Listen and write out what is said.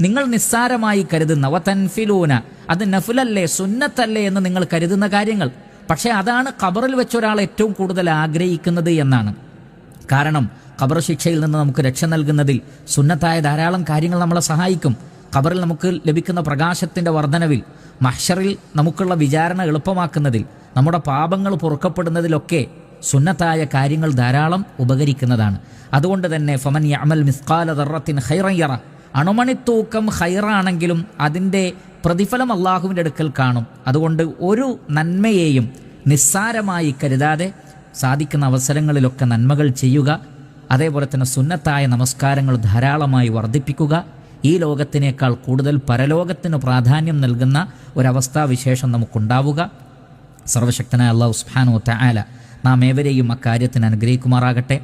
നിങ്ങൾ നിസ്സാരമായി കരുതുന്ന വതൻഫിലൂന, അത് നഫ്ലല്ലേ സുന്നത്തല്ലേ എന്ന് നിങ്ങൾ കരുതുന്ന കാര്യങ്ങൾ. പക്ഷേ അതാണ് ഖബറിൽ വെച്ച് ഒരാൾ ഏറ്റവും കൂടുതൽ ആഗ്രഹിക്കുന്നത് എന്നാണ്. കാരണം ഖബർ ശിക്ഷയിൽ നിന്ന് നമുക്ക് രക്ഷ നൽകുന്നതിൽ സുന്നത്തായ ധാരാളം കാര്യങ്ങൾ നമ്മളെ സഹായിക്കും. ഖബറിൽ നമുക്ക് ലഭിക്കുന്ന പ്രകാശത്തിൻ്റെ വർധനവിൽ, മഹ്ശറിൽ നമുക്കുള്ള വിചാരണ എളുപ്പമാക്കുന്നതിൽ, നമ്മുടെ പാപങ്ങൾ പൊറുക്കപ്പെടുന്നതിലൊക്കെ സുന്നത്തായ കാര്യങ്ങൾ ധാരാളം ഉപകരിക്കുന്നതാണ്. അതുകൊണ്ട് തന്നെ ഫമൻ യഅമൽ മിസ്ഖാല ദർറത്തിൻ ഖൈറൻ യറ, അണുമണിത്തൂക്കം ഖൈറാണെങ്കിലും അതിൻ്റെ പ്രതിഫലം അള്ളാഹുവിൻ്റെ അടുക്കൽ കാണും. അതുകൊണ്ട് ഒരു നന്മയെയും നിസ്സാരമായി കരുതാതെ സാധിക്കുന്ന അവസരങ്ങളിലൊക്കെ നന്മകൾ ചെയ്യുക. അതേപോലെ തന്നെ സുന്നത്തായ നമസ്കാരങ്ങൾ ധാരാളമായി വർദ്ധിപ്പിക്കുക. ഈ ലോകത്തിനേക്കാൾ കൂടുതൽ പരലോകത്തിന് പ്രാധാന്യം നൽകുന്ന ഒരവസ്ഥാവിശേഷം നമുക്കുണ്ടാവുക. സർവശക്തനായ അല്ലാഹു സുബ്ഹാനഹു വ തആല നാം ഏവരെയും അക്കാര്യത്തിന് അനുഗ്രഹിക്കുമാറാകട്ടെ.